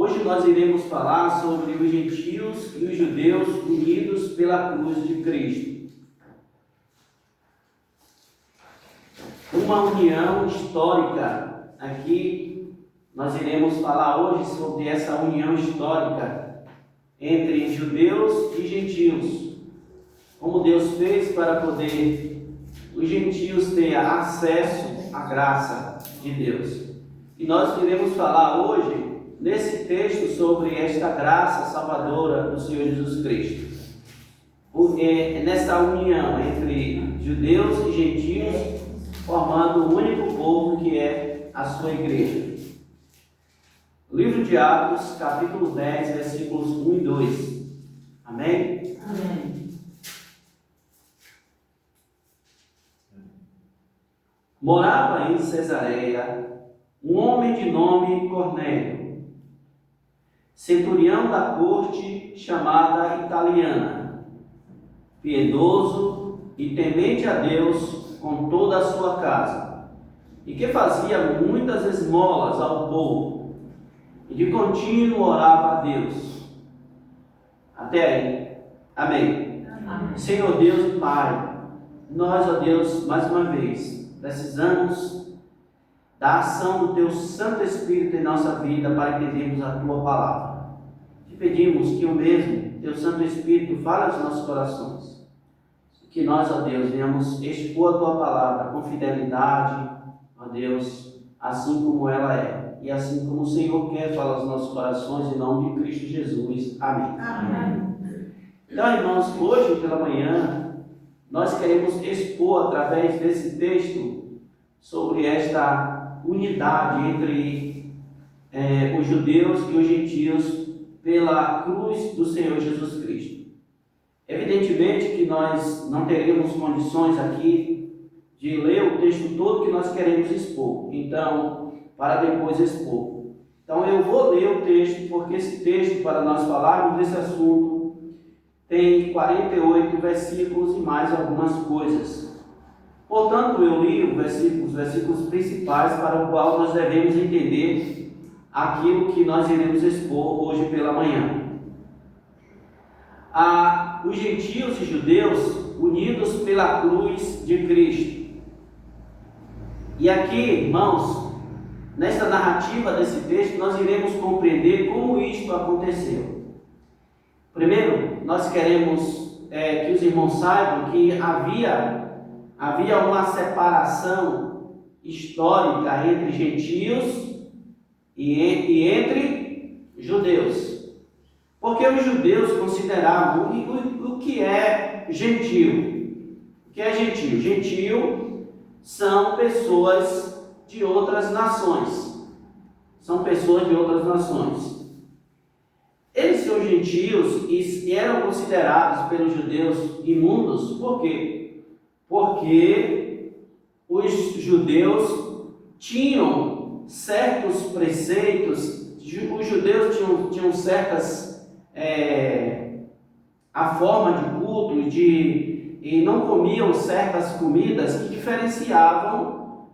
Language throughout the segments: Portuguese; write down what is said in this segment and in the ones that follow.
Hoje nós iremos falar sobre os gentios e os judeus unidos pela cruz de Cristo. Uma união histórica. Aqui nós iremos falar hoje sobre essa união histórica entre judeus e gentios. Como Deus fez para poder os gentios ter acesso à graça de Deus. E nós iremos falar hoje nesse texto sobre esta graça salvadora do Senhor Jesus Cristo. Nessa união entre judeus e gentios, formando um único povo que é a sua igreja. Livro de Atos, capítulo 10, versículos 1 e 2. Amém? Amém. Morava em Cesareia um homem de nome Cornélio, centurião da corte chamada Italiana, piedoso e temente a Deus com toda a sua casa, e que fazia muitas esmolas ao povo, e de contínuo orava a Deus. Até aí. Amém. Amém. Senhor Deus e Pai, nós, ó Deus, mais uma vez, precisamos da ação do Teu Santo Espírito em nossa vida para entendermos a Tua palavra. Te pedimos que o mesmo, Teu Santo Espírito, fale aos nossos corações. Que nós, ó Deus, venhamos expor a Tua palavra com fidelidade, ó Deus, assim como ela é. E assim como o Senhor quer falar aos nossos corações, em nome de Cristo Jesus. Amém. Amém. Então, irmãos, hoje pela manhã, nós queremos expor através desse texto sobre esta unidade entre os judeus e os gentios pela cruz do Senhor Jesus Cristo. Evidentemente que nós não teremos condições aqui de ler o texto todo que nós queremos expor, então, para depois expor. Então eu vou ler o texto, porque esse texto, para nós falarmos desse assunto, tem 48 versículos e mais algumas coisas. Portanto, eu li os versículos principais para o qual nós devemos entender aquilo que nós iremos expor hoje pela manhã. Os gentios e judeus unidos pela cruz de Cristo. E aqui, irmãos, nesta narrativa desse texto, nós iremos compreender como isto aconteceu. Primeiro, nós queremos que os irmãos saibam que havia uma separação histórica entre gentios e entre judeus. Porque os judeus consideravam o que é gentio. O que é gentio? Gentio são pessoas de outras nações. São pessoas de outras nações. Eles são gentios e eram considerados pelos judeus imundos. Por quê? Porque os judeus tinham certos preceitos, os judeus tinham certas a forma de culto e não comiam certas comidas que diferenciavam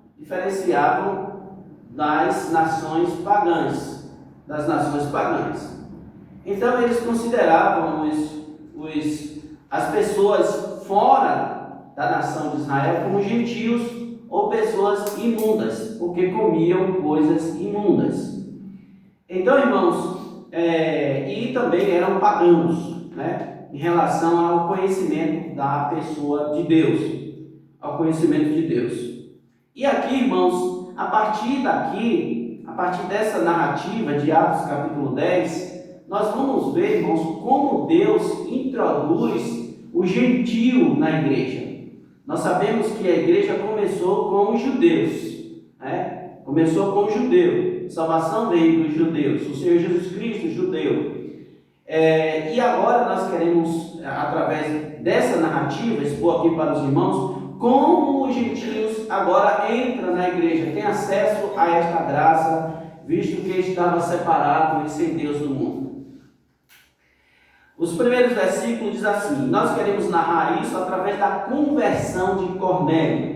das nações pagãs, Então eles consideravam as pessoas fora da nação de Israel como gentios ou pessoas imundas, porque comiam coisas imundas. Então, irmãos, e também eram pagãos, né, em relação ao conhecimento da pessoa de Deus, ao conhecimento de Deus. E aqui, irmãos, a partir dessa narrativa de Atos capítulo 10, nós vamos ver, irmãos, como Deus introduz o gentio na igreja. Nós sabemos que a igreja começou com os judeus, né? Começou com o judeu. Salvação veio dos judeus. O Senhor Jesus Cristo, judeu. E agora nós queremos, através dessa narrativa, expor aqui para os irmãos, como os gentios agora entram na igreja, têm acesso a esta graça, visto que estava separado e sem Deus do mundo. Os primeiros versículos dizem assim: nós queremos narrar isso através da conversão de Cornélio.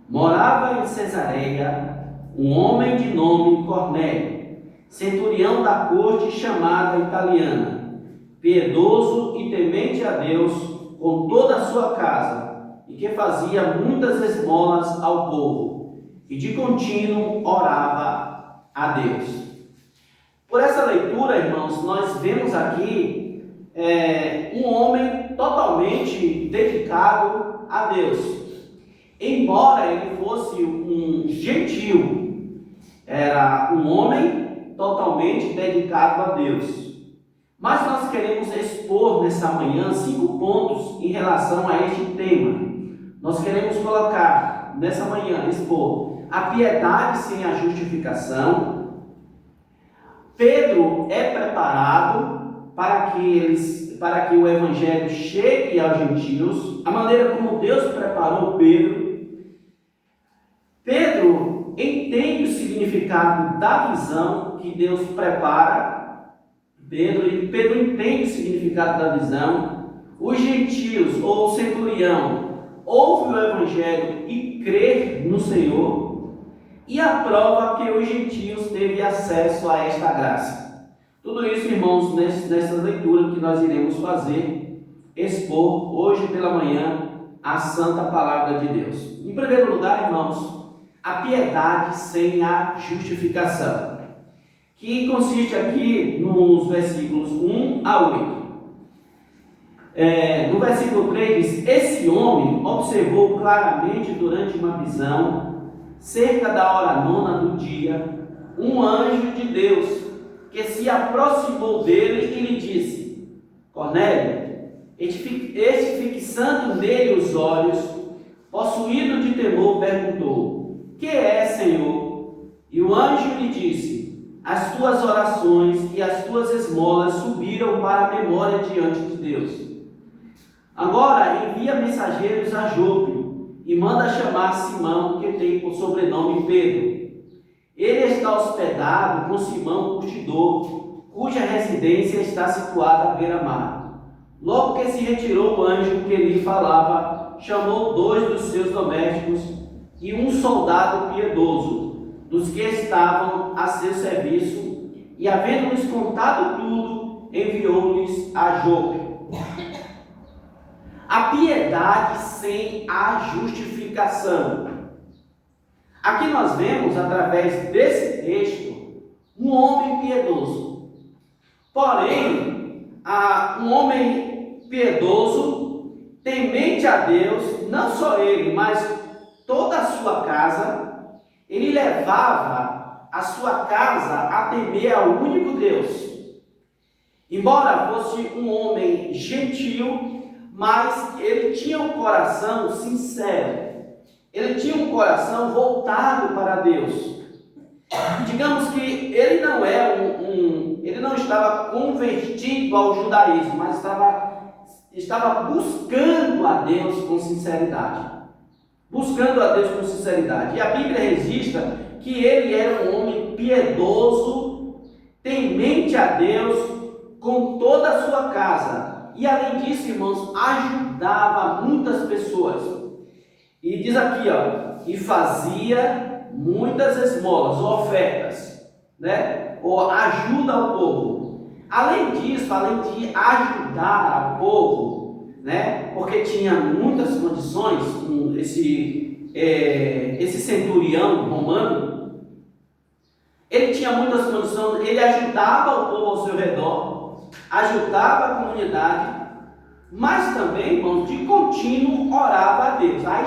Morava em Cesareia um homem de nome Cornélio, centurião da corte chamada italiana, piedoso e temente a Deus com toda a sua casa, e que fazia muitas esmolas ao povo, e de contínuo orava a Deus. Por essa leitura, irmãos, nós vemos aqui um homem totalmente dedicado a Deus. Embora ele fosse um gentio, era um homem totalmente dedicado a Deus. Mas nós queremos expor nessa manhã 5 pontos em relação a este tema. Nós queremos colocar nessa manhã, expor a piedade sem a justificação. Pedro é preparado para que o evangelho chegue aos gentios, a maneira como Deus preparou Pedro. Pedro entende o significado da visão que Deus prepara. Pedro entende o significado da visão. Os gentios, ou o centurião, ouve o evangelho e crê no Senhor, e aprova que os gentios teve acesso a esta graça. Tudo isso, irmãos, nessa leitura que nós iremos fazer, expor hoje pela manhã a santa palavra de Deus. Em primeiro lugar, irmãos, a piedade sem a justificação, que consiste aqui nos versículos 1 a 8. No versículo 3 diz: esse homem observou claramente durante uma visão, cerca da hora 9 do dia, um anjo de Deus que se aproximou dele e lhe disse: Cornélio. Este, fixando nele os olhos, possuído de temor, perguntou: que é, Senhor? E o anjo lhe disse: as tuas orações e as tuas esmolas subiram para a memória diante de Deus. Agora envia mensageiros a Jope e manda chamar Simão, que tem por sobrenome Pedro. Ele está hospedado com Simão curtidor, cuja residência está situada à beira-mar. Logo que se retirou o anjo que lhe falava, chamou 2 dos seus domésticos e um soldado piedoso, dos que estavam a seu serviço, e havendo-lhes contado tudo, enviou-lhes a Jope. A piedade sem a justificação. Aqui nós vemos, através desse texto, um homem piedoso. Porém, um homem piedoso, temente a Deus, não só ele, mas toda a sua casa, ele levava a sua casa a temer ao único Deus. Embora fosse um homem gentil, mas ele tinha um coração sincero. Ele tinha um coração voltado para Deus. Digamos que ele não ele não estava convertido ao judaísmo, mas estava buscando a Deus com sinceridade. Buscando a Deus com sinceridade. E a Bíblia registra que ele era um homem piedoso, temente a Deus com toda a sua casa. E além disso, irmãos, ajudava muitas pessoas. E diz aqui, e fazia muitas esmolas, ou ofertas, né? Ou ajuda ao povo. Além disso, além de ajudar ao povo, né? Porque tinha muitas condições, esse centurião romano, ele tinha muitas condições, ele ajudava o povo ao seu redor, ajudava a comunidade, mas também, irmãos, de contínuo orava a Deus. Aí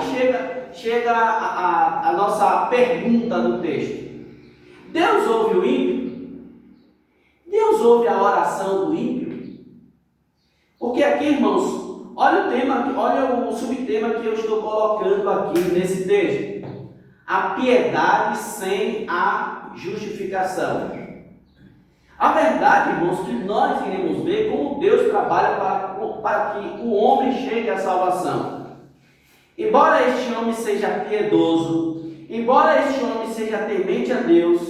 chega a nossa pergunta do texto. Deus ouve o ímpio? Deus ouve a oração do ímpio? Porque aqui, irmãos, olha o subtema que eu estou colocando aqui nesse texto. A piedade sem a justificação. A verdade, irmãos, que nós iremos ver como Deus trabalha para que o homem chegue à salvação. Embora este homem seja piedoso, embora este homem seja temente a Deus,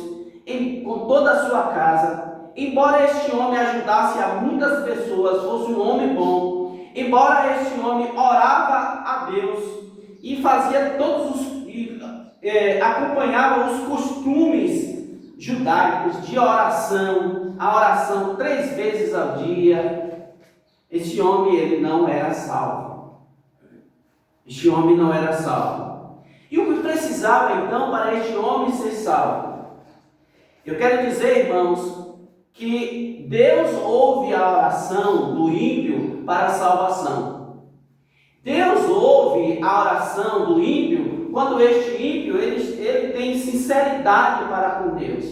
com toda a sua casa, embora este homem ajudasse a muitas pessoas, fosse um homem bom, embora este homem orava a Deus e fazia acompanhava os costumes judaicos de oração, a oração 3 vezes ao dia, esse homem ele não era salvo. Este homem não era salvo. E o que precisava então para este homem ser salvo? Eu quero dizer, irmãos, que Deus ouve a oração do ímpio para a salvação. Deus ouve a oração do ímpio quando este ímpio ele tem sinceridade para com Deus.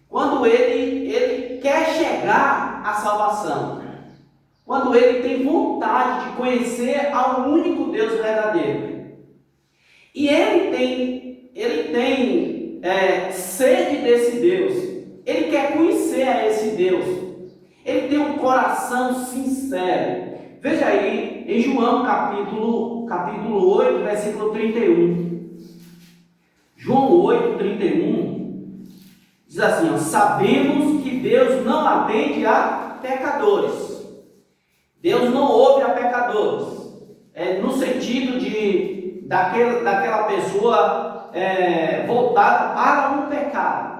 Quando ele quer chegar à salvação. Quando ele tem vontade de conhecer ao único Deus verdadeiro. E ele tem sede desse Deus. Ele quer conhecer a esse Deus. Ele tem um coração sincero. Veja aí em João capítulo 8, versículo 31. João 8, 31 diz assim, sabemos que Deus não atende a pecadores. Deus não ouve a pecadores. No sentido daquela pessoa voltada para um pecado.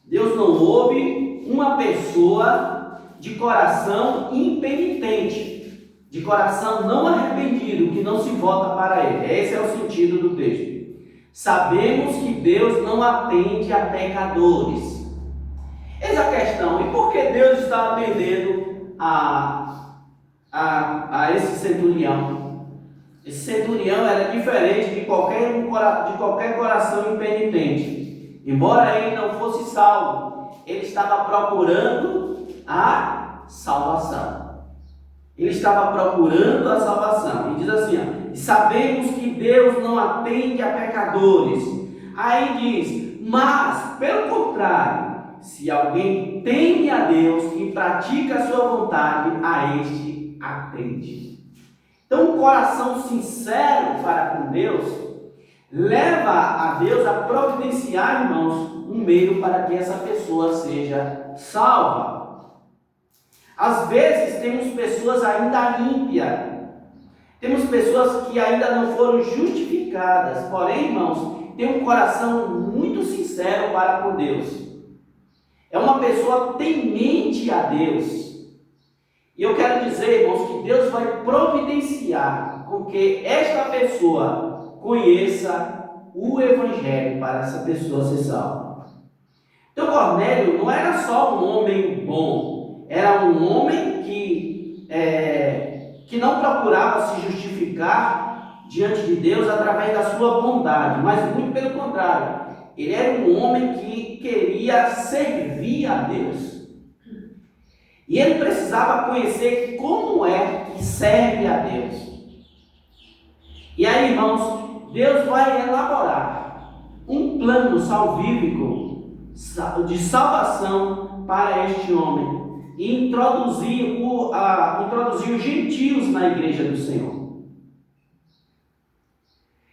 Deus não ouve uma pessoa de coração impenitente, de coração não arrependido, que não se volta para Ele. Esse é o sentido do texto. Sabemos que Deus não atende a pecadores. Eis a questão, e por que Deus está atendendo a esse centurião? Esse centurião era diferente de qualquer coração impenitente. Embora ele não fosse salvo, ele estava procurando a salvação. Ele estava procurando a salvação. E diz assim, sabemos que Deus não atende a pecadores. Aí diz, mas, pelo contrário, se alguém teme a Deus e pratica a sua vontade, a este atende. Então, um coração sincero para com Deus leva a Deus a providenciar, irmãos, um meio para que essa pessoa seja salva. Às vezes temos pessoas ainda ímpias, temos pessoas que ainda não foram justificadas, porém, irmãos, tem um coração muito sincero para com Deus. É uma pessoa temente a Deus. E eu quero dizer, irmãos, que Deus vai providenciar com que esta pessoa conheça o Evangelho para essa pessoa ser salva. Então Cornélio não era só um homem bom, era um homem que não procurava se justificar diante de Deus através da sua bondade, mas muito pelo contrário, ele era um homem que queria servir a Deus. E ele precisava conhecer como é que serve a Deus. E aí, irmãos, Deus vai elaborar um plano salvífico de salvação para este homem e introduzir os gentios na igreja do Senhor.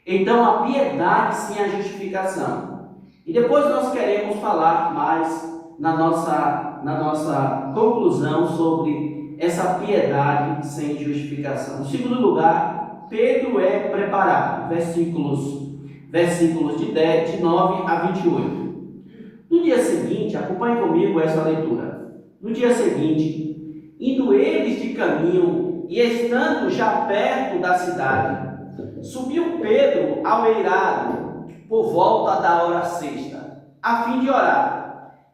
Então, a piedade sem a justificação. E depois nós queremos falar mais na nossa conclusão sobre essa piedade sem justificação. Em segundo lugar, Pedro é preparado, versículos de 9 a 28. No dia seguinte, acompanhe comigo essa leitura. No dia seguinte, indo eles de caminho e estando já perto da cidade, subiu Pedro ao eirado por volta da hora sexta, a fim de orar.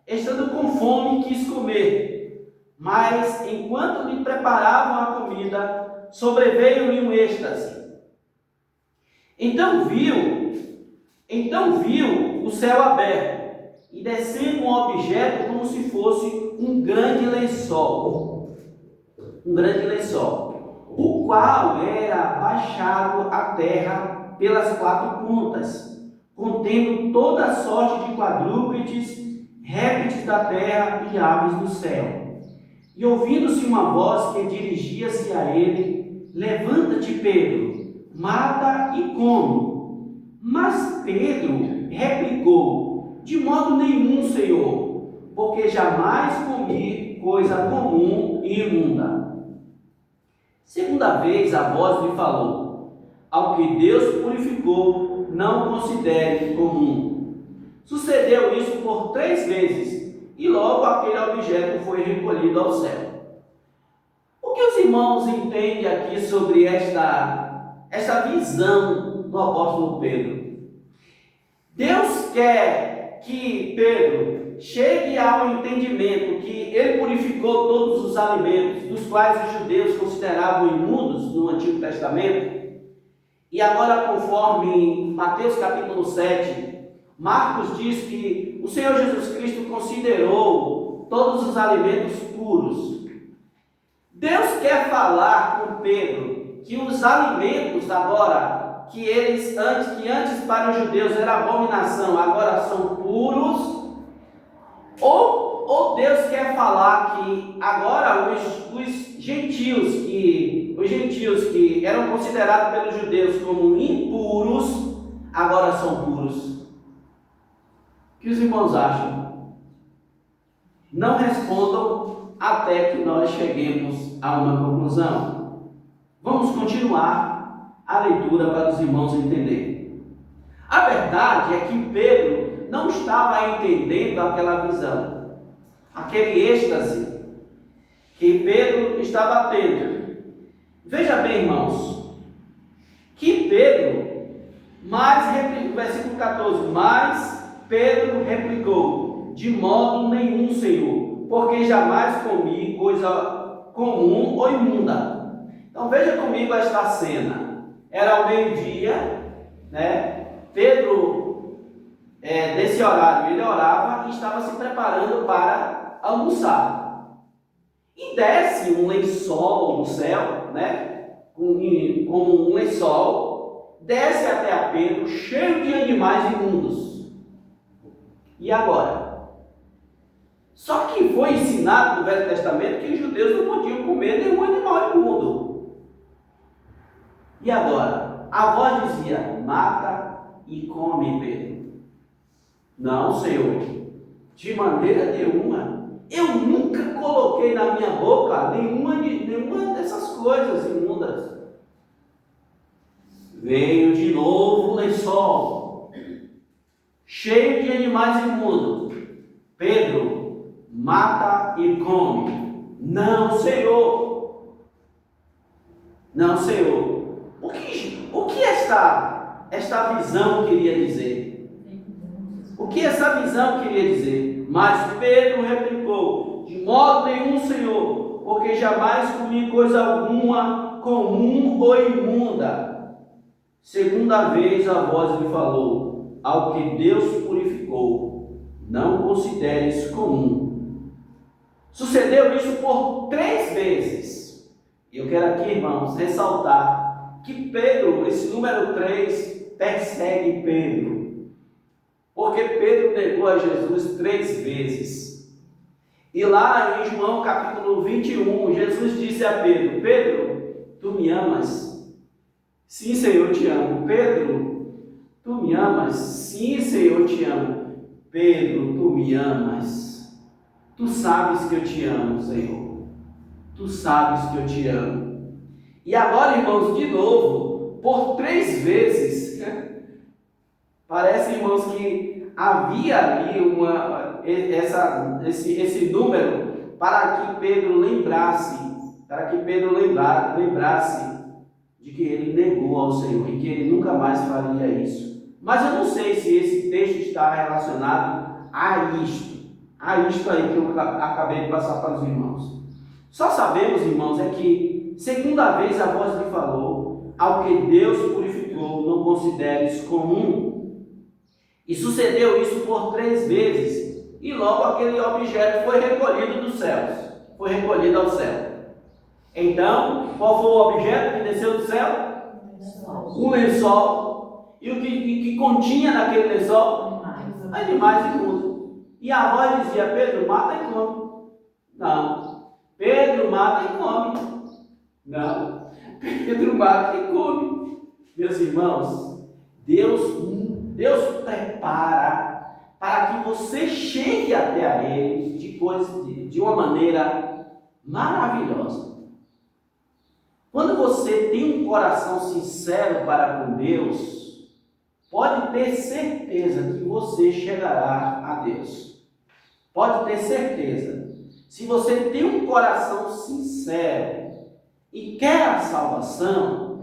Estando com fome, quis comer, mas enquanto lhe preparavam a comida, sobreveio-lhe um êxtase. Então viu o céu aberto e descendo um objeto como se fosse um grande lençol, o qual era baixado à terra pelas 4 pontas, contendo toda sorte de quadrúpedes, répteis da terra e aves do céu. E ouvindo-se uma voz que dirigia-se a ele, levanta-te, Pedro, mata e come. Mas Pedro replicou, de modo nenhum, Senhor, porque jamais comi coisa comum e imunda. Segunda vez a voz lhe falou, ao que Deus purificou, não considere comum. Sucedeu isso por 3 vezes, e logo aquele objeto foi recolhido ao céu. O que os irmãos entendem aqui sobre esta visão do apóstolo Pedro? Deus quer que Pedro chegue ao entendimento que ele purificou todos os alimentos, dos quais os judeus consideravam imundos no Antigo Testamento. E agora, conforme Mateus capítulo 7, Marcos diz que o Senhor Jesus Cristo considerou todos os alimentos puros. Deus quer falar com Pedro que os alimentos agora, que antes para os judeus era abominação, agora são puros. Ou Deus quer falar que agora os gentios que eram considerados pelos judeus como impuros, agora são puros. O que os irmãos acham? Não respondam até que nós cheguemos a uma conclusão. Vamos continuar a leitura para os irmãos entenderem. A verdade é que Pedro não estava entendendo aquela visão, aquele êxtase que Pedro estava tendo. Veja bem, irmãos, que Pedro, versículo 14, mas Pedro replicou: de modo nenhum, Senhor, porque jamais comi coisa comum ou imunda. Então veja comigo esta cena. Era ao meio-dia, né? Pedro, nesse horário, ele orava e estava se preparando para almoçar. E desce um lençol do céu, né? Com um lençol, desce até a Pedro, cheio de animais imundos. E agora? Só que foi ensinado no Velho Testamento que os judeus não podiam comer nenhum animal imundo. E agora? A voz dizia: mata e come, Pedro. Não, Senhor, de maneira nenhuma. Eu nunca coloquei na minha boca nenhuma dessas coisas imundas. Veio de novo o lençol, cheio de animais imundos. Pedro, mata e come. Não, Senhor. Não, Senhor. O que esta visão queria dizer? O que essa visão queria dizer? Mas Pedro replicou: de modo nenhum, Senhor, porque jamais comi coisa alguma comum ou imunda. Segunda vez a voz lhe falou: ao que Deus purificou, não consideres comum. Sucedeu isso por 3 vezes. Eu quero aqui, irmãos, ressaltar que Pedro, esse número 3, persegue Pedro. Porque Pedro negou a Jesus 3 vezes. E lá em João capítulo 21, Jesus disse a Pedro: Pedro, tu me amas? Sim, Senhor, te amo. Pedro, tu me amas? Sim, Senhor, te amo. Pedro, tu me amas? Tu sabes que eu te amo, Senhor. Tu sabes que eu te amo. E agora, irmãos, de novo, por 3 vezes, parece, irmãos, que havia ali esse número para que Pedro lembrasse, de que ele negou ao Senhor e que ele nunca mais faria isso. Mas eu não sei se esse texto está relacionado a isto aí que eu acabei de passar para os irmãos. Só sabemos, irmãos, é que segunda vez a voz lhe falou: ao que Deus purificou, não consideres comum. E sucedeu isso por 3 vezes, e logo aquele objeto foi recolhido dos céus, foi recolhido ao céu. Então, qual foi o objeto que desceu do céu? Um lençol. E o que continha naquele lençol? Animais imundos. E a voz dizia: Pedro, mata e come. Não. Pedro, mata e come. Não. Pedro, mata e come. Meus irmãos, Deus prepara para que você chegue até a Ele de uma maneira maravilhosa. Quando você tem um coração sincero para com Deus, pode ter certeza que você chegará a Deus. Pode ter certeza. Se você tem um coração sincero e quer a salvação,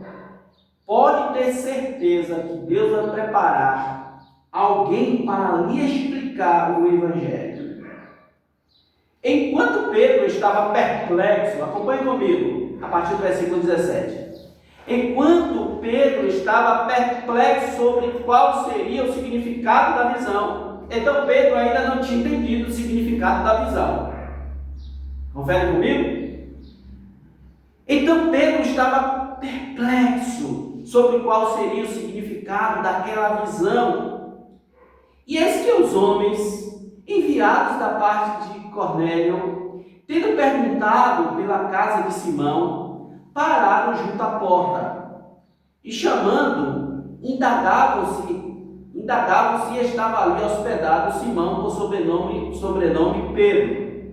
pode ter certeza que Deus vai preparar alguém para lhe explicar o Evangelho. Enquanto Pedro estava perplexo, acompanhe comigo, a partir do versículo 17. Enquanto Pedro estava perplexo sobre qual seria o significado da visão, então Pedro ainda não tinha entendido o significado da visão. Confere comigo? Então Pedro estava perplexo sobre qual seria o significado daquela visão. E eis que os homens enviados da parte de Cornélio, tendo perguntado pela casa de Simão, pararam junto à porta e, chamando, indagavam se estava ali hospedado Simão, por sobrenome Pedro,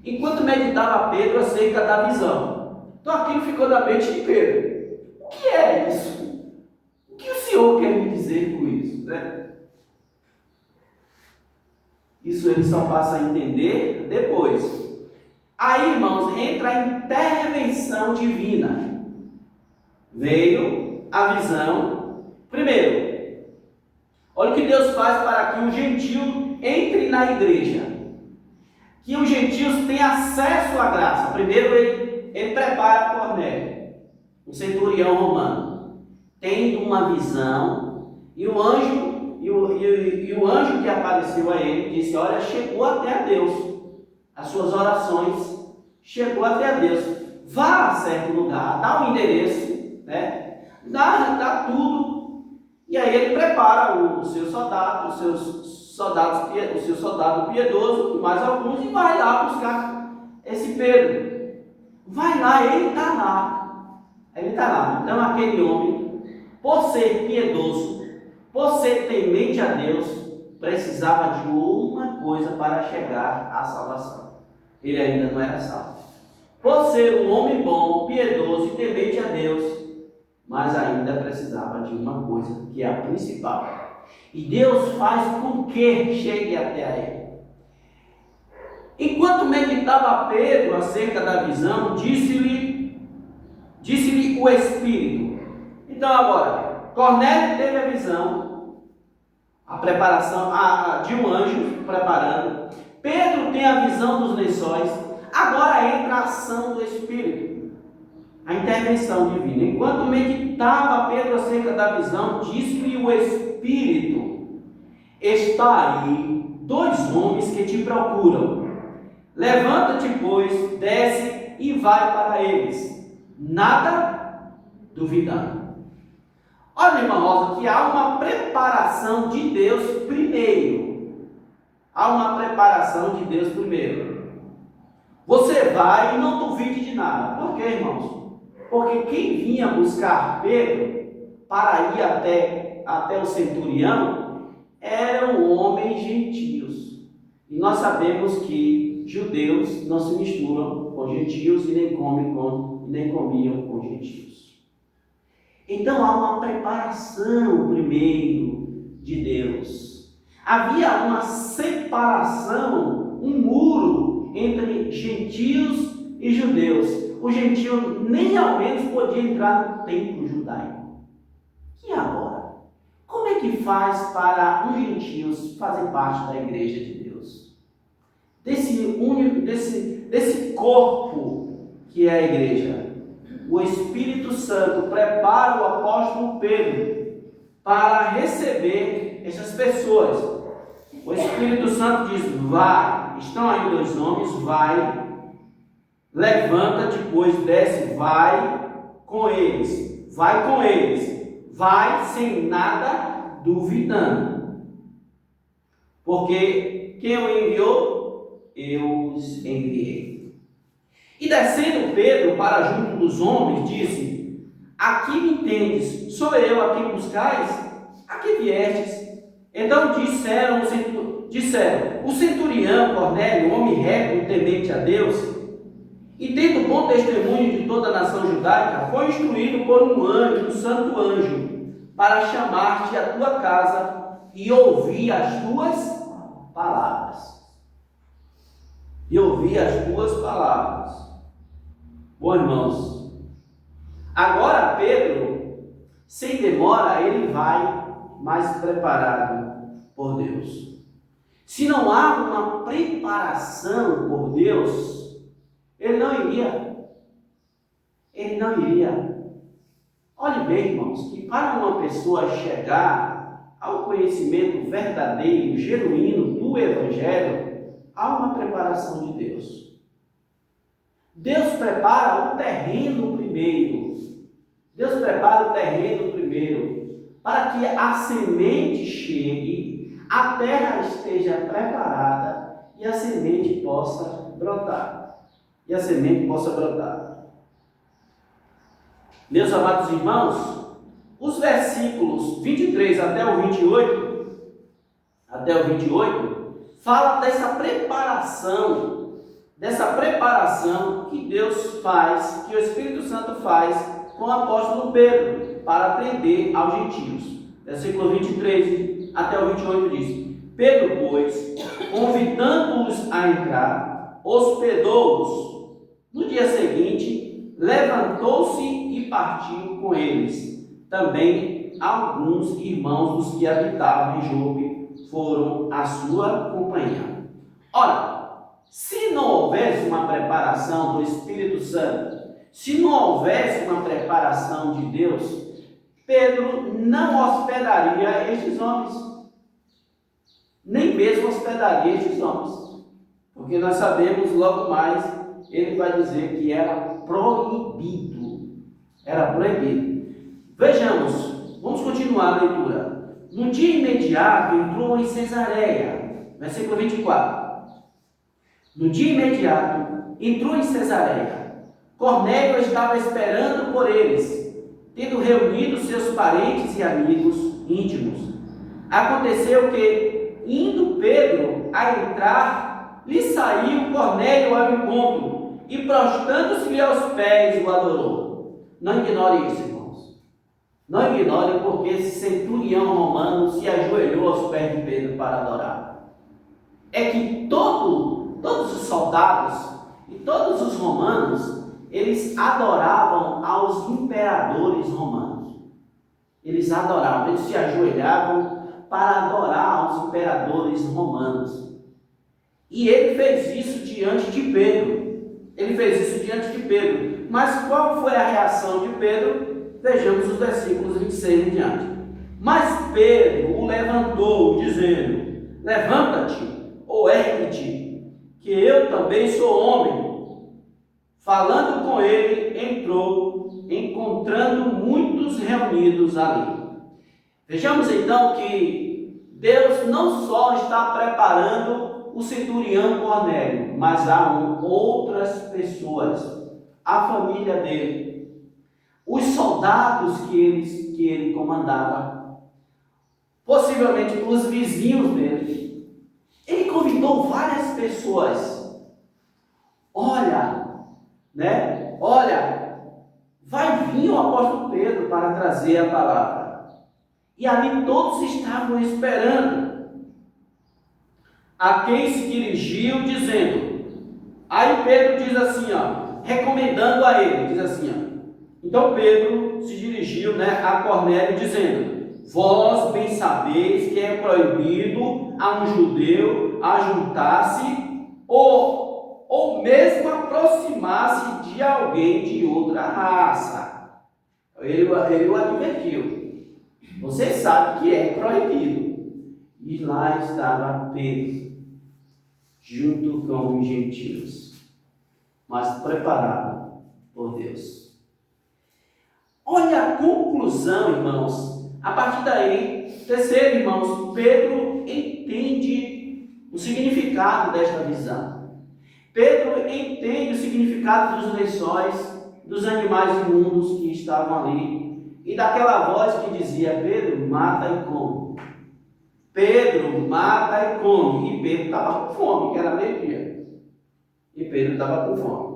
enquanto meditava Pedro acerca da visão. Então aquilo ficou na mente de Pedro. O que é isso? O que o Senhor quer me dizer com isso, né? Isso ele só passa a entender depois. Aí, irmãos, entra a intervenção divina. Veio a visão. Primeiro, olha o que Deus faz para que o gentio entre na igreja. Que os gentios tenham acesso à graça. Primeiro, ele prepara Cornélio, um centurião romano, tendo uma visão, e o anjo que apareceu a ele disse: olha, chegou até a Deus, as suas orações chegou até a Deus, vá a certo lugar, dá um endereço, né? dá tudo, e aí ele prepara o seu soldado piedoso, e mais alguns, e vai lá buscar esse Pedro. Vai lá, ele está lá. Então aquele homem, por ser piedoso, por ser temente a Deus, precisava de uma coisa para chegar à salvação. Ele ainda não era salvo. Por ser um homem bom, piedoso e temente a Deus, mas ainda precisava de uma coisa, que é a principal. E Deus faz com que chegue até a ele. Enquanto meditava Pedro acerca da visão, disse-lhe o Espírito. Então agora, Cornélio teve a visão, a preparação de um anjo preparando. Pedro tem a visão dos lençóis. Agora entra a ação do Espírito, a intervenção divina. Enquanto meditava Pedro acerca da visão, disse-lhe o Espírito: está aí 2 homens que te procuram. Levanta-te, pois, desce e vai para eles, nada duvidando. Olha, irmã Rosa, que há uma preparação de Deus primeiro. Você vai e não duvide de nada. Por quê, irmãos? Porque quem vinha buscar Pedro para ir até o centurião eram homens gentios. E nós sabemos que judeus não se misturam com gentios e nem comiam com gentios. Então há uma preparação primeiro de Deus. Havia uma separação, um muro entre gentios e judeus. O gentio nem ao menos podia entrar no templo judaico. E agora? Como é que faz para os gentios fazer parte da igreja de Deus? Desse corpo que é a igreja. O Espírito Santo prepara o apóstolo Pedro para receber essas pessoas. O Espírito Santo diz: vai, estão aí 2 homens, vai, levanta-te, pois desce, vai com eles, vai sem nada duvidando, porque quem o enviou? Eu os enviei. E descendo Pedro para junto dos homens, disse: aqui me tendes, sou eu a quem buscais? A que viestes? Então disseram o centurião Cornélio, homem reto, temente a Deus, e tendo bom testemunho de toda a nação judaica, foi instruído por um santo anjo, para chamar-te à tua casa e ouvir as tuas palavras. E ouvir as tuas palavras. Bom, irmãos, agora Pedro, sem demora, ele vai mais preparado por Deus. Se não há uma preparação por Deus, ele não iria. Ele não iria. Olhe bem, irmãos, que para uma pessoa chegar ao conhecimento verdadeiro, genuíno do Evangelho, há uma preparação de Deus. Deus prepara o terreno primeiro. Deus prepara o terreno primeiro, para que a semente chegue, a terra esteja preparada e a semente possa brotar. Meus amados irmãos, os versículos 23 até o 28, fala dessa preparação que Deus faz, que o Espírito Santo faz com o apóstolo Pedro para atender aos gentios. Versículo 23 até o 28 diz: Pedro, pois, convidando-os a entrar, hospedou-os. No dia seguinte, levantou-se e partiu com eles. Também alguns irmãos dos que habitavam em Jope foram à sua companhia. Ora, se não houvesse uma preparação do Espírito Santo, se não houvesse uma preparação de Deus, Pedro não hospedaria estes homens. Nem mesmo hospedaria estes homens. Porque nós sabemos, logo mais, ele vai dizer que era proibido. Era proibido. Vejamos, vamos continuar a leitura. No dia imediato entrou em Cesareia. Versículo 24. No dia imediato entrou em Cesareia. Cornélio estava esperando por eles, tendo reunido seus parentes e amigos íntimos. Aconteceu que, indo Pedro a entrar, lhe saiu Cornélio ao encontro e, prostrando-se-lhe aos pés, o adorou. Não ignore isso, irmãos. Não ignore, porque esse centurião romano se ajoelhou aos pés de Pedro para adorar. É que todos os soldados e todos os romanos, eles adoravam aos imperadores romanos. Eles se ajoelhavam para adorar aos imperadores romanos. E ele fez isso diante de Pedro. Mas qual foi a reação de Pedro? Vejamos os versículos 26 em diante. Mas Pedro o levantou, dizendo: levanta-te, ou ergue-te, que eu também sou homem. Falando com ele, entrou, encontrando muitos reunidos ali. Vejamos então que Deus não só está preparando o centurião Cornélio, mas há outras pessoas, a família dele, os soldados que ele comandava, possivelmente os vizinhos dele. Ele convidou várias pessoas. Olha, vai vir o apóstolo Pedro para trazer a palavra. E ali todos estavam esperando. A quem se dirigiu, dizendo. Aí Pedro diz assim, recomendando a ele, diz assim, então Pedro se dirigiu, a Cornélio, dizendo: vós bem sabeis que é proibido a um judeu ajuntar-se ou mesmo aproximar-se de alguém de outra raça. Ele o advertiu. Você sabe que é proibido. E lá estava Pedro, junto com os gentios, mas preparado por Deus. Olha a conclusão, irmãos. A partir daí, terceiro, irmãos, Pedro entende o significado desta visão. Pedro entende o significado dos lençóis, dos animais imundos que estavam ali, e daquela voz que dizia: Pedro, mata e come. Pedro, mata e come. E Pedro estava com fome, que era meio-dia. E Pedro estava com fome.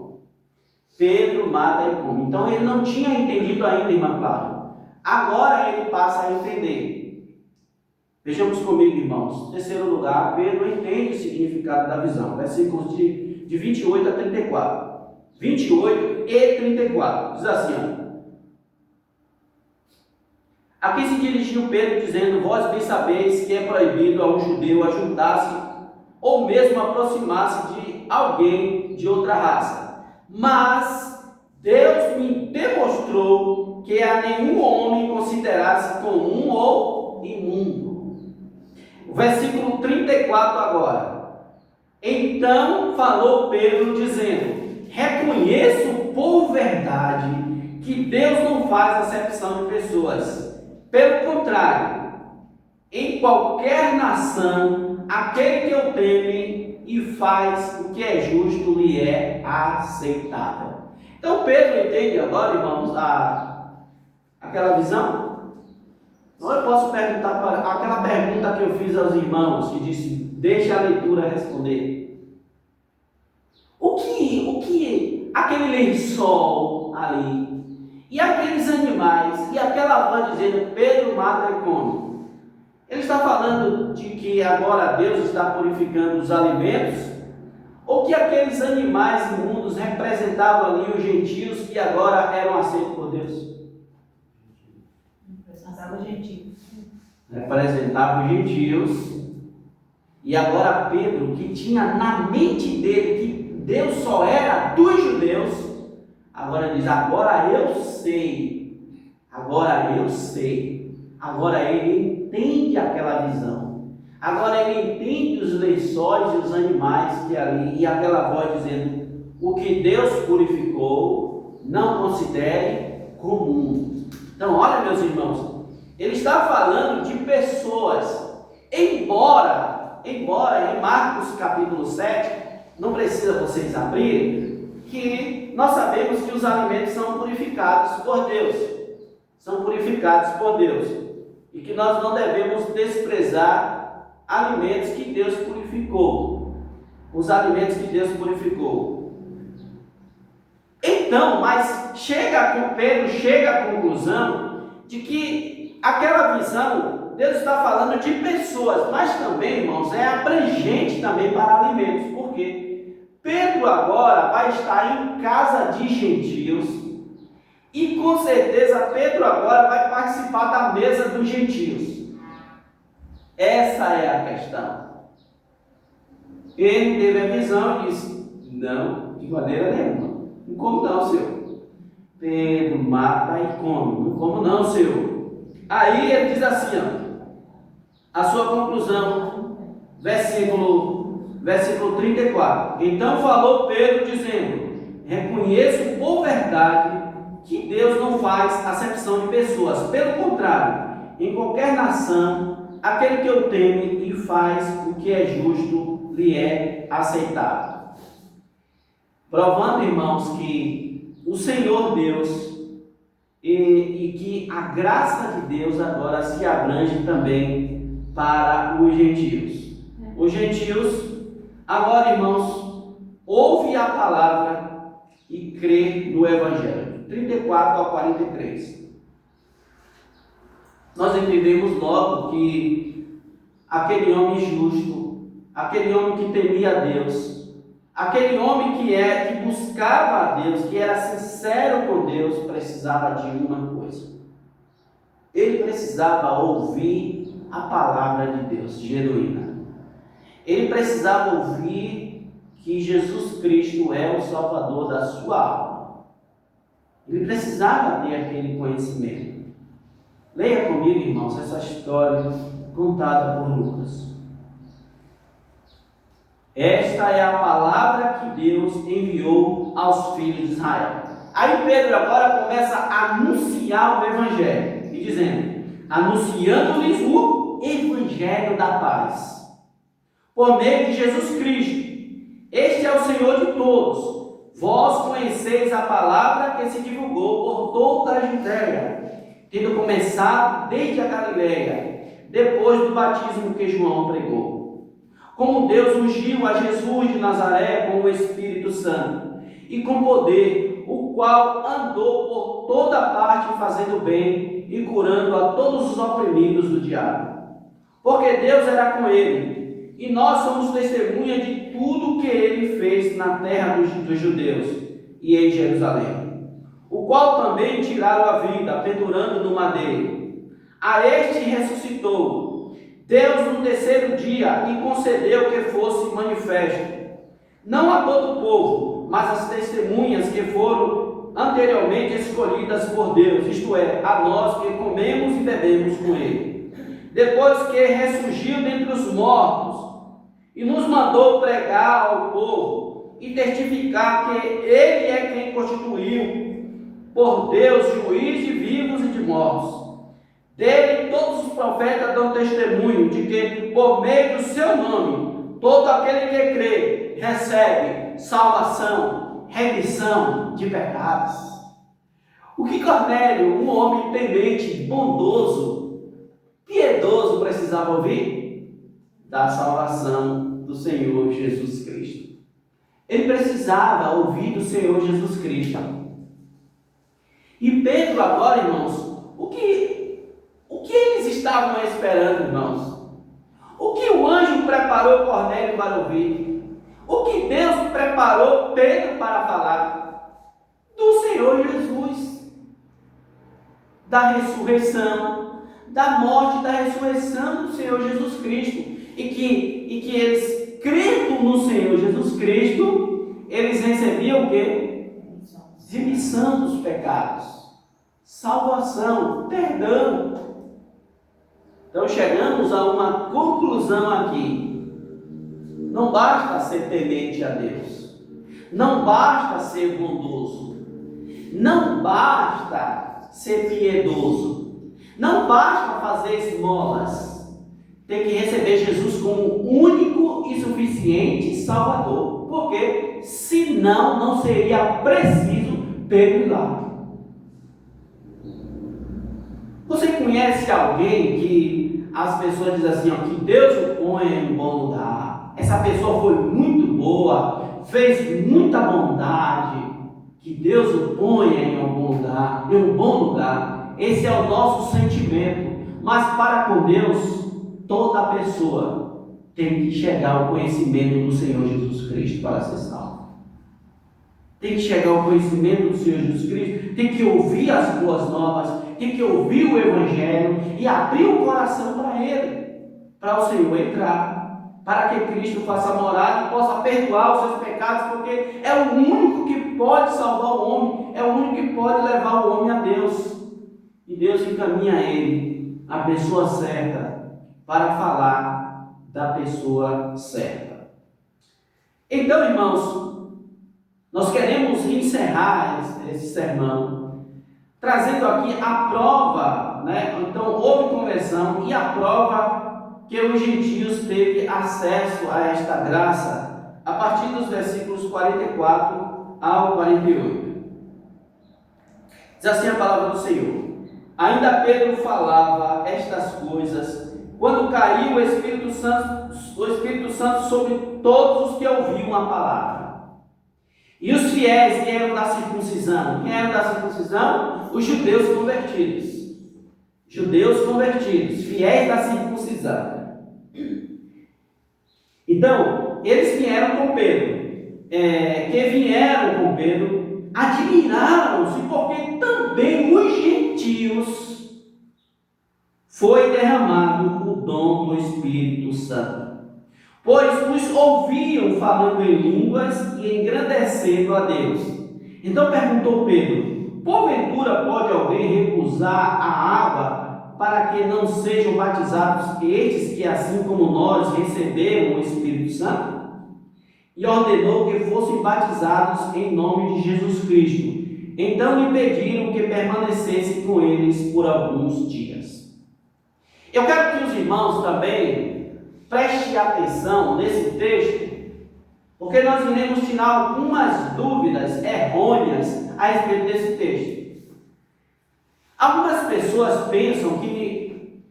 Pedro mata e come. Então ele não tinha entendido ainda, irmã Cláudia, Agora ele passa a entender. Vejamos comigo, irmãos. Em terceiro lugar, Pedro entende o significado da visão. Versículos de 28 a 34. 28 e 34. Diz assim, ó. Aqui se dirigiu Pedro dizendo: vós bem sabeis que é proibido a um judeu ajuntar-se ou mesmo aproximar-se de alguém de outra raça. Mas Deus me demonstrou que a nenhum homem considerasse comum ou imundo. O versículo 34 agora. Então falou Pedro dizendo: reconheço por verdade que Deus não faz acepção de pessoas. Pelo contrário, em qualquer nação, aquele que o teme e faz o que é justo lhe é aceitável. Então Pedro entende agora, irmãos, aquela visão? Então eu posso perguntar para aquela pergunta que eu fiz aos irmãos, que disse: deixa a leitura responder. O que aquele lençol ali, e aqueles animais, e aquela voz dizendo: Pedro mata e come? Ele está falando de que agora Deus está purificando os alimentos, ou que aqueles animais imundos representavam ali os gentios que agora eram aceitos por Deus? Representava os gentios. Representavam os gentios. E agora Pedro, que tinha na mente dele que Deus só era dos judeus, agora diz: agora eu sei. Agora ele entende aquela visão. Agora ele entende os lençóis e os animais que ali, e aquela voz dizendo: o que Deus purificou, não considere comum. Então, olha, meus irmãos, ele está falando de pessoas, embora em Marcos capítulo 7, não precisa vocês abrirem, que nós sabemos que os alimentos são purificados por Deus. São purificados por Deus. E que nós não devemos desprezar alimentos que Deus purificou. Os alimentos que Deus purificou. Então, mas Pedro chega à conclusão de que aquela visão, Deus está falando de pessoas, mas também, irmãos, é abrangente também para alimentos. Por quê? Pedro agora vai estar em casa de gentios. E com certeza Pedro agora vai participar da mesa dos gentios. Essa é a questão. Ele teve a visão e disse: não, de maneira nenhuma. Não como não, Senhor. Pedro mata e come. Não como não, Senhor. Aí ele diz assim, ó, a sua conclusão, versículo 34. Então falou Pedro dizendo: reconheço por verdade que Deus não faz acepção de pessoas. Pelo contrário, em qualquer nação, aquele que o teme e faz o que é justo lhe é aceitável. Provando, irmãos, que o Senhor Deus e que a graça de Deus agora se abrange também para os gentios. Os gentios, agora, irmãos, ouve a palavra e crê no Evangelho. 34 ao 43. Nós entendemos logo que aquele homem justo, aquele homem que temia a Deus, aquele homem que buscava a Deus, que era sincero com Deus, precisava de uma coisa. Ele precisava ouvir a palavra de Deus genuína. Ele precisava ouvir que Jesus Cristo é o Salvador da sua alma. Ele precisava ter aquele conhecimento. Leia comigo, irmãos, essa história contada por Lucas. Esta é a palavra que Deus enviou aos filhos de Israel. Aí Pedro agora começa a anunciar o Evangelho, e dizendo: anunciando-lhes o Evangelho da paz, por meio de Jesus Cristo. Este é o Senhor de todos. Vós conheceis a palavra que se divulgou por toda a Judéia, tendo começado desde a Galileia, depois do batismo que João pregou. Como Deus ungiu a Jesus de Nazaré com o Espírito Santo e com poder, o qual andou por toda parte fazendo bem e curando a todos os oprimidos do diabo. Porque Deus era com ele, e nós somos testemunha de tudo que ele fez na terra dos judeus e em Jerusalém, o qual também tiraram a vida, pendurando no madeiro. A este ressuscitou Deus no terceiro dia e concedeu que fosse manifesto, não a todo o povo, mas às testemunhas que foram anteriormente escolhidas por Deus, isto é, a nós que comemos e bebemos com ele. Depois que ressurgiu dentre os mortos e nos mandou pregar ao povo e testificar que ele é quem constituiu por Deus juiz de vivos e de mortos. Dele todos os profetas dão testemunho de que por meio do seu nome todo aquele que crê recebe salvação, remissão de pecados. O que Cornélio, um homem temente, bondoso, piedoso, precisava ouvir? Da salvação do Senhor Jesus Cristo. Ele precisava ouvir do Senhor Jesus Cristo. E Pedro agora, irmãos, o que eles estavam esperando, irmãos? O que o anjo preparou Cornélio para ouvir? O que Deus preparou Pedro para falar? Do Senhor Jesus, da ressurreição, da morte e da ressurreição do Senhor Jesus Cristo. E que eles, crendo no Senhor Jesus Cristo, eles recebiam o quê? Remissão dos pecados, salvação, perdão. Então chegamos a uma conclusão aqui. Não basta ser temente a Deus, não basta ser bondoso, não basta ser piedoso, não basta fazer esmolas. Tem que receber Jesus como único e suficiente Salvador, porque senão não seria preciso Pedro ir lá. Você conhece alguém que as pessoas dizem assim, ó, que Deus o põe em um bom lugar, essa pessoa foi muito boa, fez muita bondade, que Deus o ponha em algum lugar, em um bom lugar? Esse é o nosso sentimento. Mas para com Deus, toda pessoa tem que chegar ao conhecimento do Senhor Jesus Cristo para ser salvo. Tem que chegar ao conhecimento do Senhor Jesus Cristo, tem que ouvir as boas novas, tem que ouvir o Evangelho e abrir o coração para Ele, para o Senhor entrar, para que Cristo faça morada e possa perdoar os seus pecados, porque é o único que pode salvar o homem, é o único que pode levar o homem a Deus. E Deus encaminha a ele, a pessoa certa, para falar da pessoa certa. Então, irmãos, nós queremos encerrar esse sermão trazendo aqui a prova, né? Então houve conversão e a prova que os gentios teve acesso a esta graça a partir dos versículos 44 ao 48. Diz assim a palavra do Senhor: ainda Pedro falava estas coisas quando caiu o Espírito Santo sobre todos os que ouviam a palavra. E os fiéis que eram da circuncisão. Quem eram da circuncisão? Os judeus convertidos. Judeus convertidos, fiéis da circuncisão. Então, eles vieram com Pedro. Que vieram com Pedro, admiraram-se, porque também os gentios foi derramado o dom do Espírito Santo. Pois os ouviam falando em línguas e engrandecendo a Deus. Então perguntou Pedro: porventura pode alguém recusar a água para que não sejam batizados estes que, assim como nós, receberam o Espírito Santo? E ordenou que fossem batizados em nome de Jesus Cristo. Então lhe pediram que permanecesse com eles por alguns dias. Eu quero que os irmãos também preste atenção nesse texto, porque nós iremos tirar algumas dúvidas errôneas a respeito desse texto. Algumas pessoas pensam que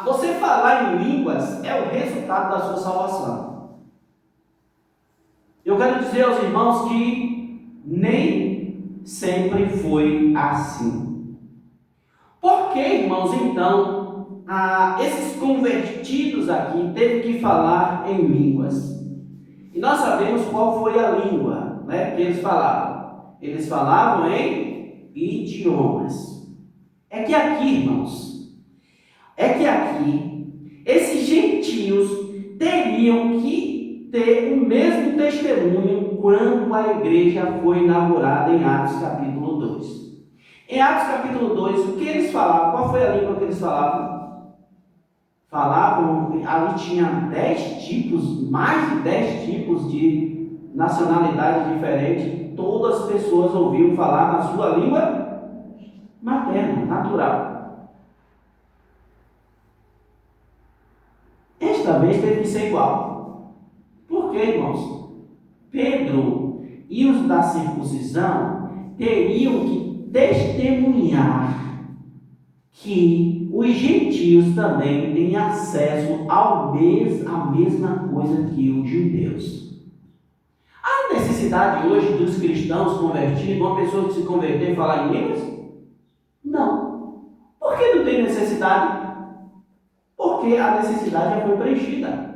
você falar em línguas é o resultado da sua salvação. Eu quero dizer aos irmãos que nem sempre foi assim. Por que, irmãos, então, esses convertidos aqui teve que falar em línguas? E nós sabemos qual foi a língua, né, que eles falavam. Eles falavam em idiomas. É que aqui, irmãos, esses gentios teriam que ter o mesmo testemunho quando a igreja foi inaugurada em Atos capítulo 2. Em Atos capítulo 2, o que eles falavam? Qual foi a língua que eles falavam? Ali tinha 10 tipos, mais de 10 tipos de nacionalidade diferente. Todas as pessoas ouviam falar na sua língua materna, natural. Esta vez teve que ser igual. Por quê, irmãos? Pedro e os da circuncisão teriam que testemunhar que os gentios também têm acesso à mesma coisa que os judeus. Há necessidade hoje dos cristãos convertidos, uma pessoa que se converter e falar em línguas? Não. Por que não tem necessidade? Porque a necessidade já foi preenchida.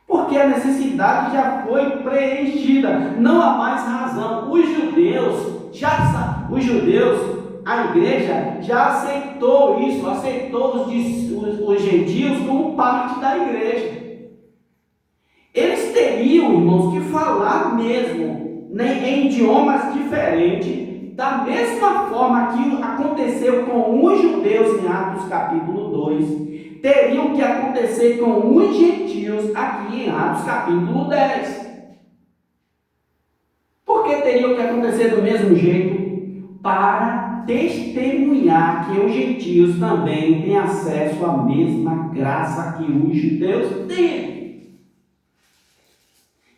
Porque a necessidade já foi preenchida. Não há mais razão. A igreja já aceitou isso, aceitou os gentios como parte da igreja. Eles teriam, irmãos, que falar mesmo, né, em idiomas diferentes, da mesma forma que aconteceu com os judeus em Atos capítulo 2, teriam que acontecer com os gentios aqui em Atos capítulo 10. Por que teriam que acontecer do mesmo jeito? Para testemunhar que os gentios também têm acesso à mesma graça que os judeus têm.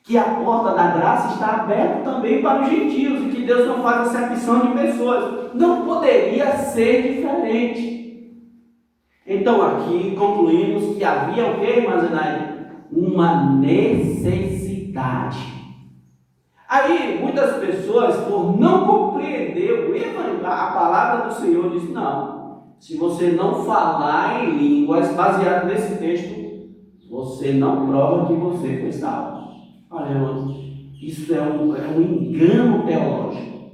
Que a porta da graça está aberta também para os gentios e que Deus não faz acepção de pessoas. Não poderia ser diferente. Então aqui concluímos que havia o que, irmã Zenaide? Uma necessidade. Aí, muitas pessoas, por não compreender a palavra do Senhor, dizem, não, se você não falar em línguas, baseado nesse texto, você não prova que você foi salvo. Olha, irmãos, isso é um engano teológico.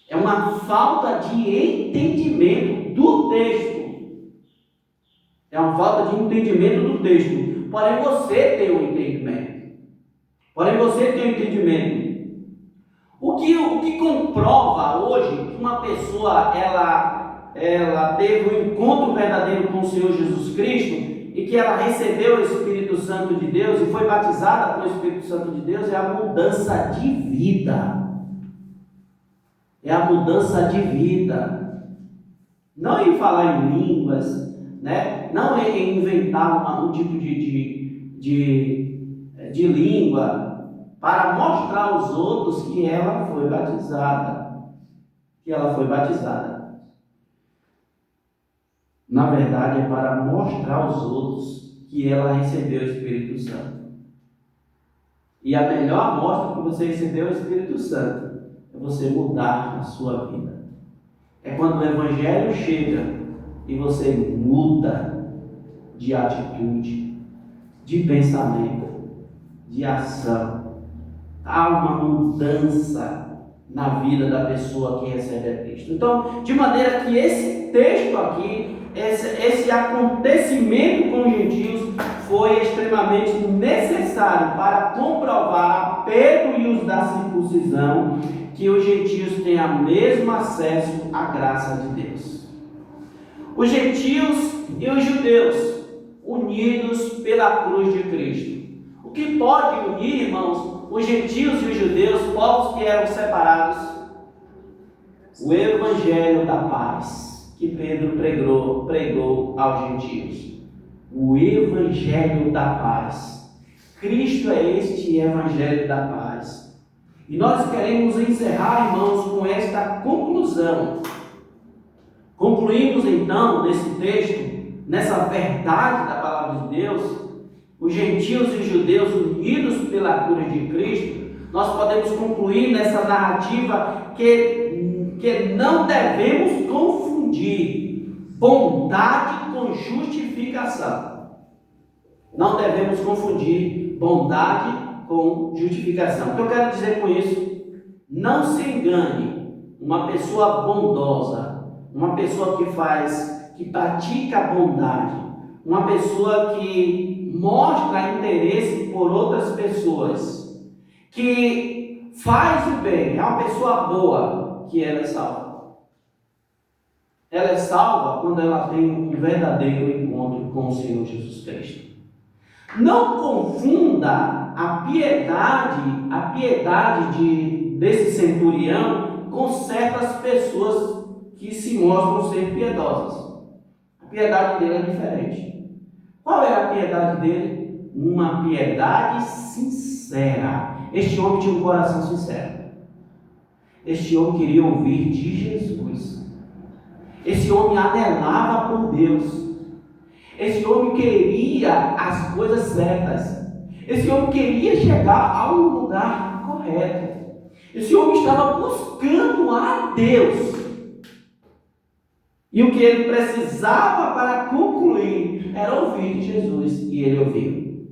É uma falta de entendimento do texto. É uma falta de entendimento do texto. Porém, você tem um entendimento. Porém, você tem um entendimento. O que comprova hoje que uma pessoa ela teve um encontro verdadeiro com o Senhor Jesus Cristo e que ela recebeu o Espírito Santo de Deus e foi batizada pelo Espírito Santo de Deus é a mudança de vida. É a mudança de vida. Não em falar em línguas, né? Não em inventar um tipo de língua para mostrar aos outros que ela foi batizada. Na verdade, é para mostrar aos outros que ela recebeu o Espírito Santo. E a melhor mostra que você recebeu o Espírito Santo é você mudar a sua vida. É quando o Evangelho chega e você muda de atitude, de pensamento, de ação. Há uma mudança na vida da pessoa que recebe a Cristo. Então, de maneira que esse texto aqui, esse acontecimento com os gentios foi extremamente necessário para comprovar a Pedro e os da circuncisão que os gentios têm o mesmo acesso à graça de Deus. Os gentios e os judeus unidos pela cruz de Cristo. O que pode unir, irmãos, os gentios e os judeus, povos que eram separados? O Evangelho da paz que Pedro pregou aos gentios. O Evangelho da paz. Cristo é este Evangelho da paz. E nós queremos encerrar, irmãos, com esta conclusão. Concluímos então nesse texto, nessa verdade da palavra de Deus, os gentios e os judeus unidos pela cruz de Cristo. Nós podemos concluir nessa narrativa que não devemos confundir confundir bondade com justificação. Não devemos confundir bondade com justificação. O que eu quero dizer com isso? Não se engane. Uma pessoa bondosa, uma pessoa que pratica a bondade, uma pessoa que mostra interesse por outras pessoas, que faz o bem, é uma pessoa boa, que ela é salva. Ela é salva quando ela tem um verdadeiro encontro com o Senhor Jesus Cristo. Não confunda a piedade desse centurião com certas pessoas que se mostram ser piedosas. A piedade dele é diferente. Qual era a piedade dele? Uma piedade sincera. Este homem tinha um coração sincero. Este homem queria ouvir de Jesus. Esse homem anelava por Deus. Esse homem queria as coisas certas. Esse homem queria chegar a um lugar correto. Esse homem estava buscando a Deus. E o que ele precisava para concluir era ouvir de Jesus. E ele ouviu.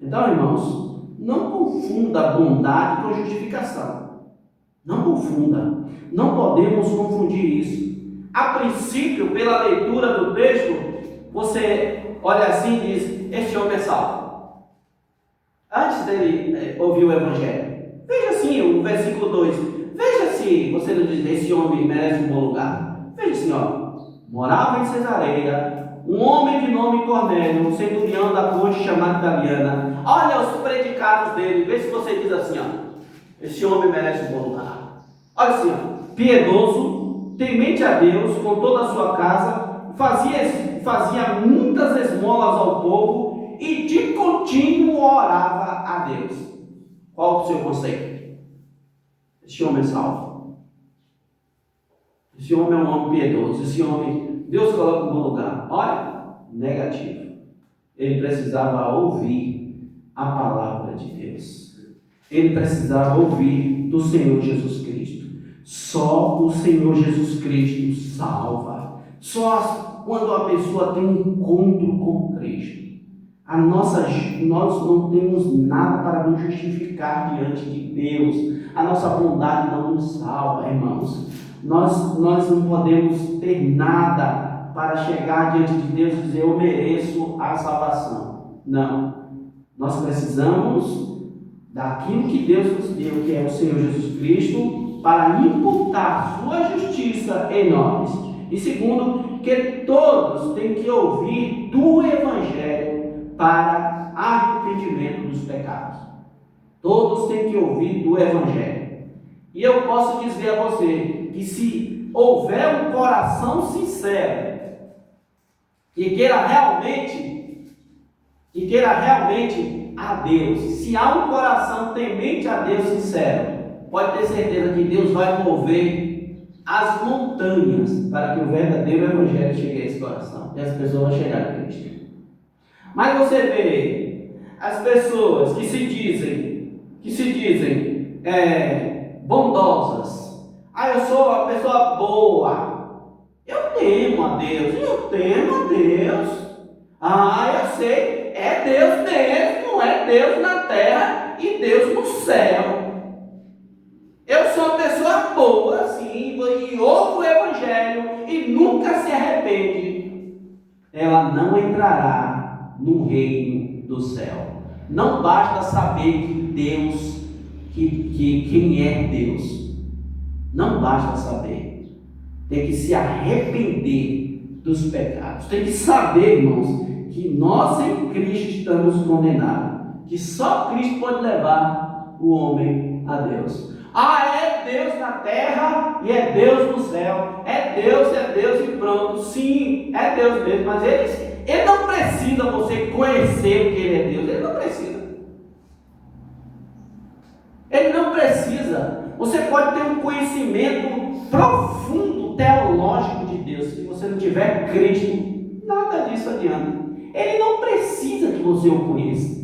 Então, irmãos, não confunda bondade com justificação. Não confunda. Não podemos confundir isso. A princípio, pela leitura do texto, você olha assim e diz: este homem é salvo. Antes dele ouvir o Evangelho, veja assim o versículo 2. Veja se você não diz: esse homem merece um bom lugar. Veja assim, ó. Morava em Cesareia um homem de nome Cornélio, um centurião da corte chamada Italiana. Olha os predicados dele. Vê se você diz assim, ó: esse homem merece um bom lugar. Olha assim, ó. Piedoso, temente a Deus com toda a sua casa, fazia muitas esmolas ao povo e de contínuo orava a Deus. Qual o seu conceito? Esse homem é salvo. Esse homem é um homem piedoso. Esse homem, Deus coloca em bom lugar. Olha, negativo. Ele precisava ouvir a palavra de Deus. Ele precisava ouvir do Senhor Jesus Cristo. Só o Senhor Jesus Cristo salva. Só quando a pessoa tem um encontro com Cristo. Nós não temos nada para nos justificar diante de Deus. A nossa bondade não nos salva, irmãos. Nós não podemos ter nada para chegar diante de Deus e dizer: eu mereço a salvação. Não. Nós precisamos daquilo que Deus nos deu, que é o Senhor Jesus Cristo, para imputar sua justiça em nós. E segundo, que todos têm que ouvir do Evangelho para arrependimento dos pecados. Todos têm que ouvir do Evangelho. E eu posso dizer a você que se houver um coração sincero, que queira realmente a Deus, se há um coração temente a Deus sincero, pode ter certeza que Deus vai mover as montanhas para que o verdadeiro Evangelho chegue a esse coração e as pessoas vão chegar a Cristo. Mas você vê as pessoas que se dizem bondosas. Eu sou uma pessoa boa. Eu temo a Deus. Eu sei. É Deus mesmo, não é Deus na terra e Deus no céu. Eu sou uma pessoa boa, sim, e ouve o Evangelho e nunca se arrepende. Ela não entrará no reino do céu. Não basta saber que Deus, quem é Deus. Não basta saber. Tem que se arrepender dos pecados. Tem que saber, irmãos, que nós em Cristo estamos condenados. Que só Cristo pode levar o homem a Deus. É Deus na terra e é Deus no céu. É Deus e pronto. Sim, é Deus mesmo. Mas ele não precisa você conhecer o que ele é Deus. Ele não precisa. Ele não precisa. Você pode ter um conhecimento profundo, teológico de Deus. Se você não tiver Cristo, nada disso adianta. Ele não precisa que você o conheça.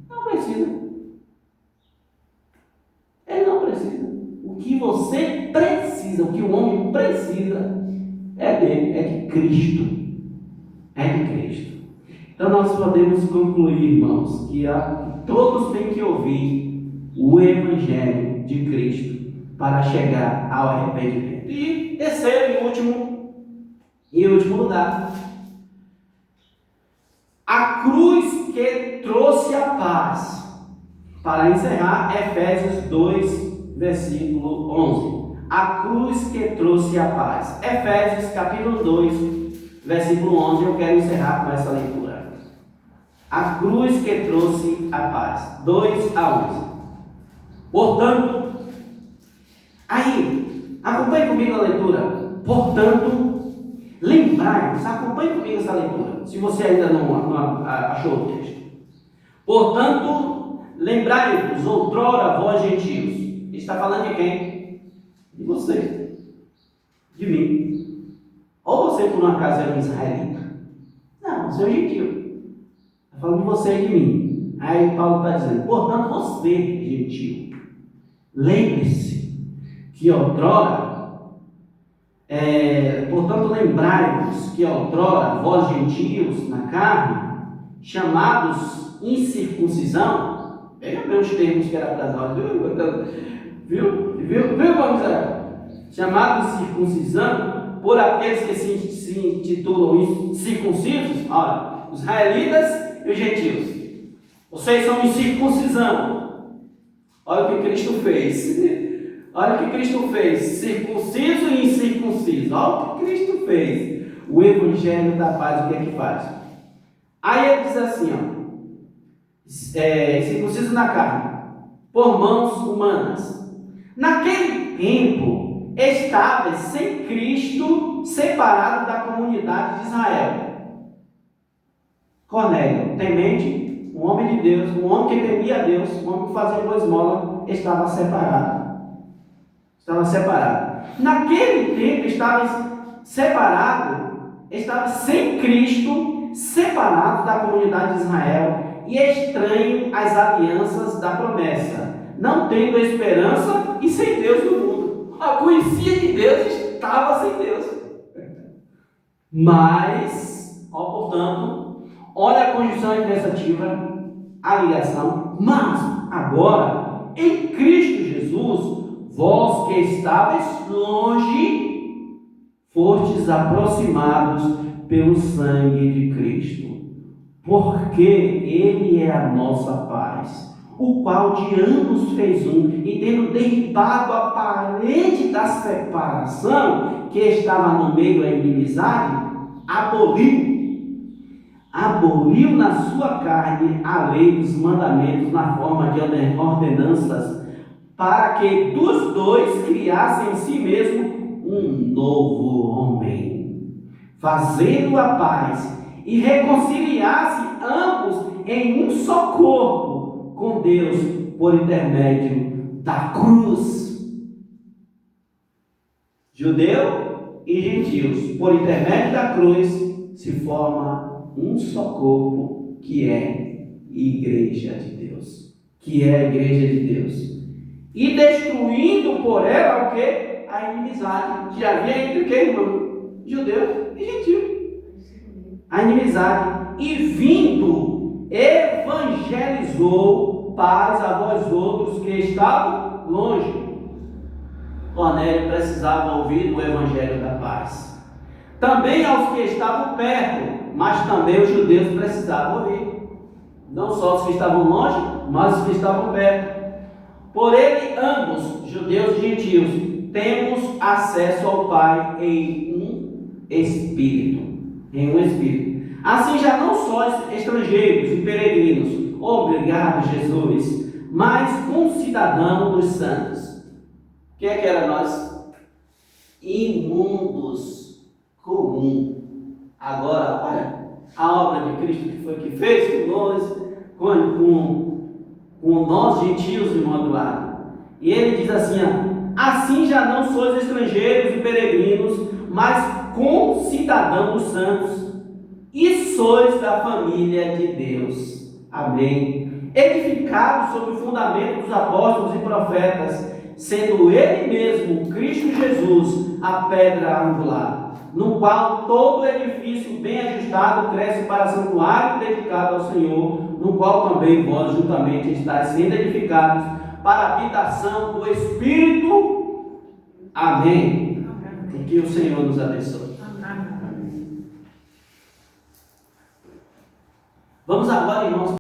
Não precisa. Ele não precisa. O que você precisa, o que o homem precisa, é dele, é de Cristo. É de Cristo. Então nós podemos concluir, irmãos, que todos têm que ouvir o Evangelho de Cristo para chegar ao arrependimento. E terceiro e último lugar, a cruz que trouxe a paz. Para encerrar, Efésios 2, versículo 11. A cruz que trouxe a paz. Efésios capítulo 2, versículo 11. Eu quero encerrar com essa leitura. A cruz que trouxe a paz. 2 a 11. Portanto, aí, acompanhe comigo a leitura. Portanto, lembrai-vos, acompanhe comigo essa leitura, se você ainda não achou o texto. Portanto, lembrai-vos, outrora vós gentios. Ele está falando de quem? De você, de mim. Ou você por um acaso é um israelita? Não, você é um gentio. Está falando de você e de mim. Aí Paulo está dizendo, portanto, você, gentio, lembre-se que outrora, portanto, lembrai-vos que outrora, vós gentios na carne, chamados incircuncisão, pega bem os termos que era para nós, viu, vamos ver, chamados circuncisão, por aqueles que se intitulam circuncisos, olha, os israelitas e os gentios, vocês são incircuncisão. Olha o que Cristo fez. Olha o que Cristo fez. Circunciso e incircunciso. Olha o que Cristo fez. O Evangelho da paz, o que é que faz? Aí ele diz assim, circunciso na carne, por mãos humanas. Naquele tempo, estáveis sem Cristo, separados da comunidade de Israel. Cornélio, temente, um homem de Deus, um homem que temia a Deus, um homem que fazia boa esmola, estava separado. Estava separado. Naquele tempo estava separado, estava sem Cristo, separado da comunidade de Israel e estranho às alianças da promessa, não tendo esperança e sem Deus no mundo. Conhecia de Deus, estava sem Deus. Mas, portanto, olha a conjunção intransitiva, a ligação. Mas, agora, em Cristo Jesus, vós que estáveis longe, fostes aproximados pelo sangue de Cristo, porque Ele é a nossa paz, o qual de ambos fez um, e tendo derribado a parede da separação que estava no meio da inimizade, aboliu na sua carne a lei dos mandamentos na forma de ordenanças, para que dos dois criassem em si mesmo um novo homem, fazendo a paz e reconciliasse ambos em um só corpo com Deus por intermédio da cruz. Judeu e gentios, por intermédio da cruz, se forma um só corpo, que é igreja de Deus. Que é a igreja de Deus. E destruindo por ela o que? A inimizade que havia entre quem, irmão? Judeu e gentio. A inimizade. E vindo, evangelizou paz a vós outros que estavam longe. Cornélio precisava ouvir o evangelho da paz. Também aos que estavam perto, mas também os judeus precisavam ouvir. Não só os que estavam longe, mas os que estavam perto. Por ele, ambos, judeus e gentios, temos acesso ao Pai em um Espírito. Em um Espírito. Assim já não sois estrangeiros e peregrinos, obrigado Jesus, mas concidadãos dos santos. O que é que era nós? Imundos comum. Agora, olha, a obra de Cristo que foi que fez com nós gentios, irmão Eduardo. E ele diz assim, assim já não sois estrangeiros e peregrinos, mas concidadãos dos santos, e sois da família de Deus. Amém. Edificados sobre o fundamento dos apóstolos e profetas, sendo Ele mesmo, Cristo Jesus, a pedra angular, no qual todo edifício bem ajustado cresce para santuário dedicado ao Senhor, no qual também vós juntamente estáis sendo edificados para a habitação do Espírito. Amém. E que o Senhor nos abençoe. Vamos agora, irmãos,